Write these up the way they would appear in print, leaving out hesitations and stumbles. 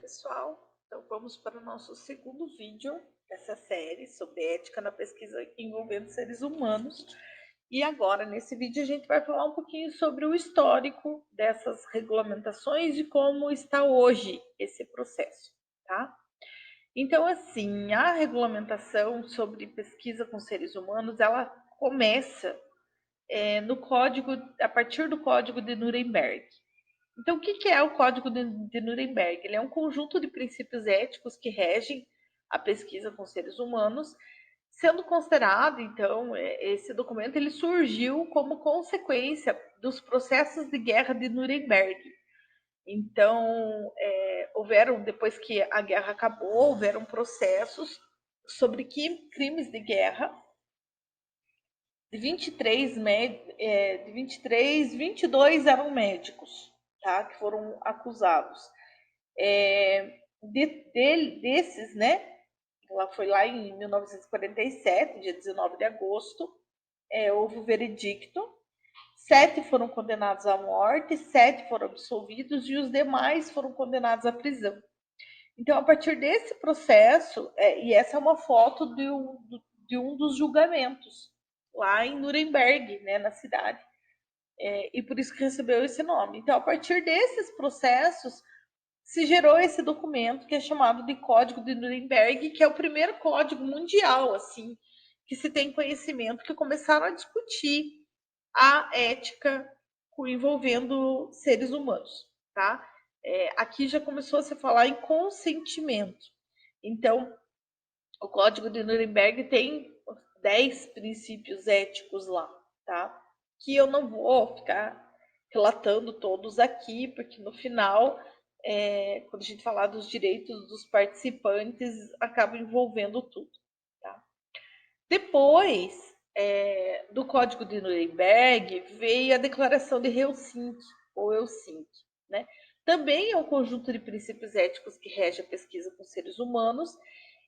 pessoal, então vamos para o nosso segundo vídeo dessa série sobre ética na pesquisa envolvendo seres humanos. E agora, nesse vídeo, a gente vai falar um pouquinho sobre o histórico dessas regulamentações e como está hoje esse processo, tá? Então, assim, a regulamentação sobre pesquisa com seres humanos, ela começa no código, a partir do Código de Nuremberg. Então, o que é o Código de Nuremberg? Ele é um conjunto de princípios éticos que regem a pesquisa com seres humanos, sendo considerado, então, esse documento ele surgiu como consequência dos processos de guerra de Nuremberg. Então, houveram, depois que a guerra acabou, houveram processos sobre que crimes de guerra de 22 eram médicos, tá? Que foram acusados. Desses, né? Ela foi lá em 1947, dia 19 de agosto, houve o veredicto. 7 foram condenados à morte, 7 foram absolvidos e os demais foram condenados à prisão. Então, a partir desse processo, e essa é uma foto de um dos julgamentos, lá em Nuremberg, né, na cidade, e por isso que recebeu esse nome. Então, a partir desses processos, se gerou esse documento que é chamado de Código de Nuremberg, que é o primeiro código mundial, assim, que se tem conhecimento, que começaram a discutir a ética envolvendo seres humanos, tá? Aqui já começou a se falar em consentimento. Então, o Código de Nuremberg tem 10 princípios éticos lá, tá? Que eu não vou ficar relatando todos aqui, porque no final, quando a gente falar dos direitos dos participantes, acaba envolvendo tudo, tá? Depois do Código de Nuremberg, veio a Declaração de Helsinki, ou Helsinki, né? Também é um conjunto de princípios éticos que rege a pesquisa com seres humanos,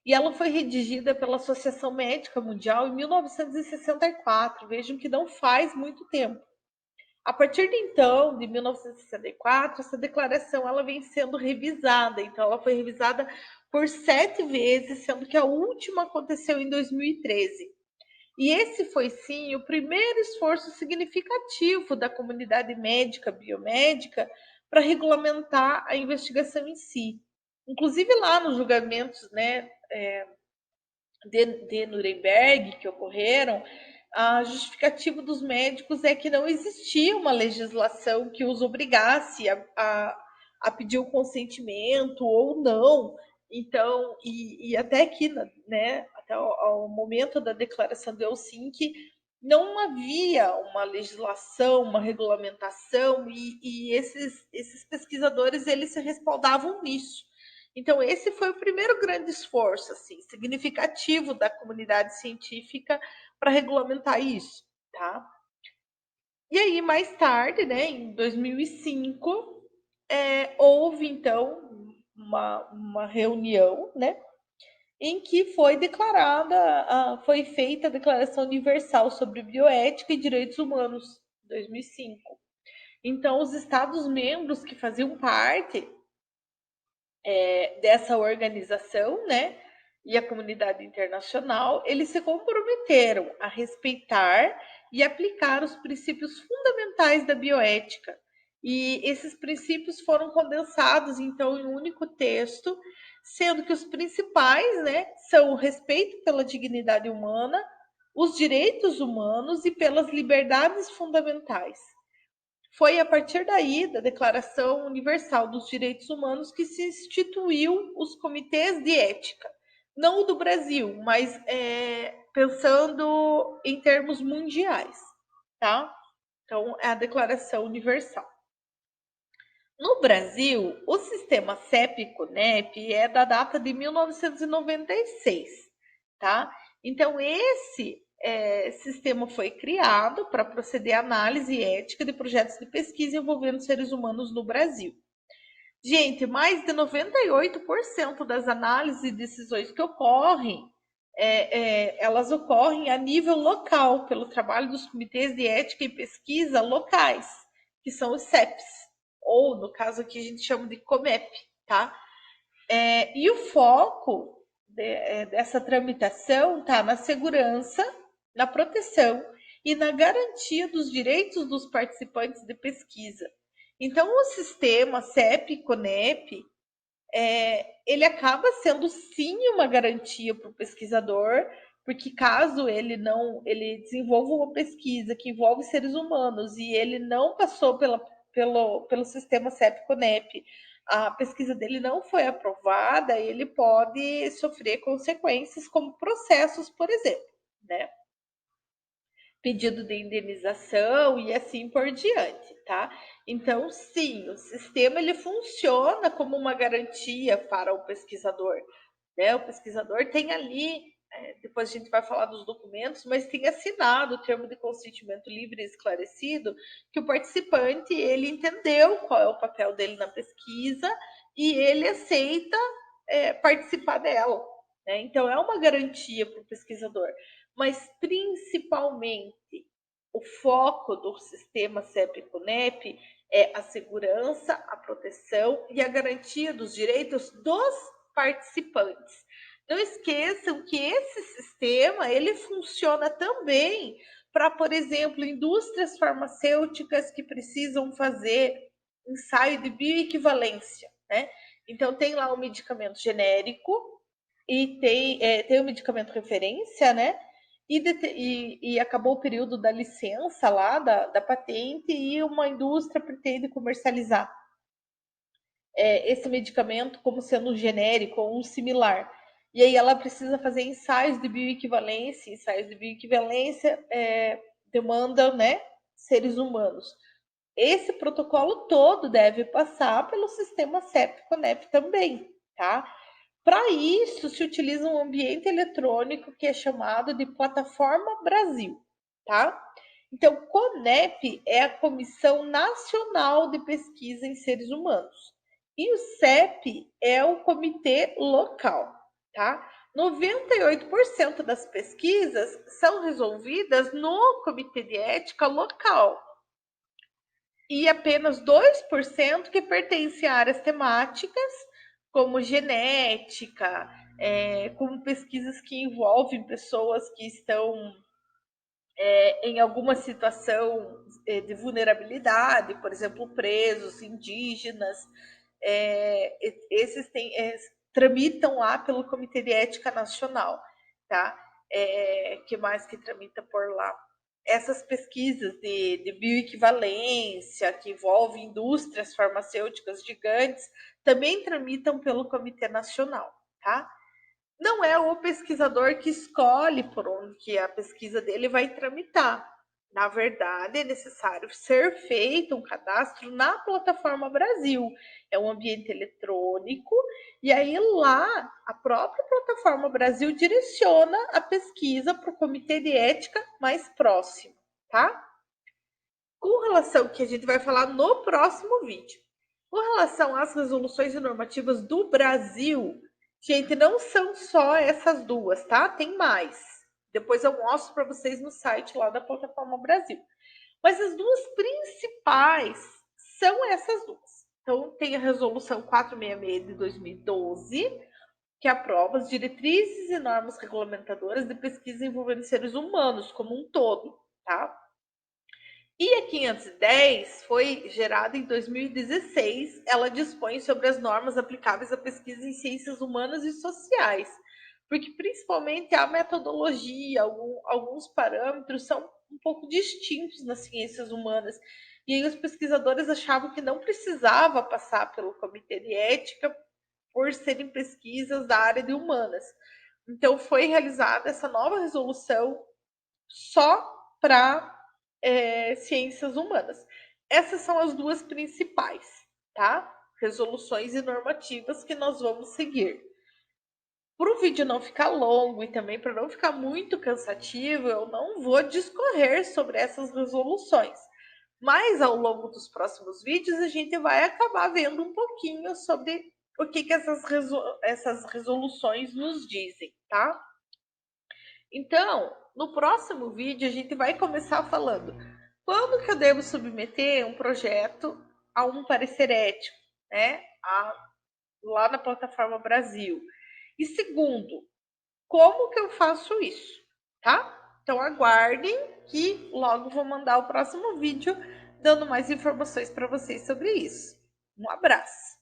e ela foi redigida pela Associação Médica Mundial em 1964. Vejam que não faz muito tempo. A partir de então, de 1964, essa declaração ela vem sendo revisada. Então, ela foi revisada por 7 vezes, sendo que a última aconteceu em 2013. E esse foi, sim, o primeiro esforço significativo da comunidade médica, biomédica, para regulamentar a investigação em si. Inclusive lá nos julgamentos, né, de Nuremberg que ocorreram, a justificativa dos médicos é que não existia uma legislação que os obrigasse a pedir o consentimento ou não. Então, e até aqui, né, até ao momento da declaração de Helsinki, não havia uma legislação, uma regulamentação, e esses pesquisadores eles se respaldavam nisso. Então, esse foi o primeiro grande esforço assim, significativo da comunidade científica para regulamentar isso, tá? E aí, mais tarde, né, em 2005, houve, então, uma reunião, né, em que foi declarada, foi feita a Declaração Universal sobre Bioética e Direitos Humanos, 2005. Então, os Estados-membros que faziam parte dessa organização, né, e a comunidade internacional, eles se comprometeram a respeitar e aplicar os princípios fundamentais da bioética. E esses princípios foram condensados, então, em um único texto, sendo que os principais, né, são o respeito pela dignidade humana, os direitos humanos e pelas liberdades fundamentais. Foi a partir daí, da Declaração Universal dos Direitos Humanos, que se instituiu os comitês de ética. Não o do Brasil, mas pensando em termos mundiais, tá? Então, é a Declaração Universal. No Brasil, o sistema CEP-CONEP é da data de 1996, tá? Então, esse sistema foi criado para proceder à análise ética de projetos de pesquisa envolvendo seres humanos no Brasil. Gente, mais de 98% das análises e decisões que ocorrem, elas ocorrem a nível local, pelo trabalho dos comitês de ética e pesquisa locais, que são os CEPs, ou no caso aqui a gente chama de COMEP, tá? E o foco dessa tramitação está na segurança, na proteção e na garantia dos direitos dos participantes de pesquisa. Então, o sistema CEP-CONEP, ele acaba sendo sim uma garantia para o pesquisador, porque caso ele desenvolva uma pesquisa que envolve seres humanos e ele não passou pelo sistema CEP-CONEP, a pesquisa dele não foi aprovada, ele pode sofrer consequências como processos, por exemplo, né? Pedido de indenização e assim por diante, tá? Então, sim, o sistema ele funciona como uma garantia para o pesquisador, né? O pesquisador tem ali, depois a gente vai falar dos documentos, mas tem assinado o termo de consentimento livre e esclarecido que o participante ele entendeu qual é o papel dele na pesquisa e ele aceita participar dela, né? Então é uma garantia para o pesquisador, mas principalmente o foco do sistema CEP-CONEP é a segurança, a proteção e a garantia dos direitos dos participantes. Não esqueçam que esse sistema ele funciona também para, por exemplo, indústrias farmacêuticas que precisam fazer ensaio de bioequivalência, né? Então tem lá o medicamento genérico e tem o medicamento referência, né? E acabou o período da licença lá, da patente, e uma indústria pretende comercializar esse medicamento como sendo um genérico ou um similar. E aí ela precisa fazer ensaios de bioequivalência, demandam, né, seres humanos. Esse protocolo todo deve passar pelo sistema CEP-CONEP também, tá? Para isso, se utiliza um ambiente eletrônico que é chamado de Plataforma Brasil, tá? Então, CONEP é a Comissão Nacional de Pesquisa em Seres Humanos. E o CEP é o comitê local, tá? 98% das pesquisas são resolvidas no comitê de ética local. E apenas 2% que pertencem a áreas temáticas, como genética, como pesquisas que envolvem pessoas que estão em alguma situação de vulnerabilidade, por exemplo, presos, indígenas, esses tramitam lá pelo Comitê de Ética Nacional, tá? Que mais que tramita por lá? Essas pesquisas de bioequivalência, que envolvem indústrias farmacêuticas gigantes, também tramitam pelo Comitê Nacional, tá? Não é o pesquisador que escolhe por onde que a pesquisa dele vai tramitar. Na verdade, é necessário ser feito um cadastro na plataforma Brasil. É um ambiente eletrônico, e aí lá a própria plataforma Brasil direciona a pesquisa para o comitê de ética mais próximo, tá? Com relação que a gente vai falar no próximo vídeo. Com relação às resoluções e normativas do Brasil, gente, não são só essas duas, tá? Tem mais. Depois eu mostro para vocês no site lá da plataforma Brasil. Mas as duas principais são essas duas. Então, tem a resolução 466 de 2012, que aprova as diretrizes e normas regulamentadoras de pesquisa envolvendo seres humanos como um todo, tá? E a 510 foi gerada em 2016. Ela dispõe sobre as normas aplicáveis à pesquisa em ciências humanas e sociais, porque principalmente a metodologia, alguns parâmetros são um pouco distintos nas ciências humanas. E aí os pesquisadores achavam que não precisava passar pelo comitê de ética por serem pesquisas da área de humanas. Então foi realizada essa nova resolução só para ciências humanas. Essas são as duas principais, tá? Resoluções e normativas que nós vamos seguir. Para o vídeo não ficar longo e também para não ficar muito cansativo, eu não vou discorrer sobre essas resoluções. Mas ao longo dos próximos vídeos a gente vai acabar vendo um pouquinho sobre o que essas resoluções nos dizem, tá? Então, no próximo vídeo a gente vai começar falando quando que eu devo submeter um projeto a um parecer ético, né? lá na plataforma Brasil. E segundo, como que eu faço isso, tá? Então aguardem que logo vou mandar o próximo vídeo dando mais informações para vocês sobre isso. Um abraço.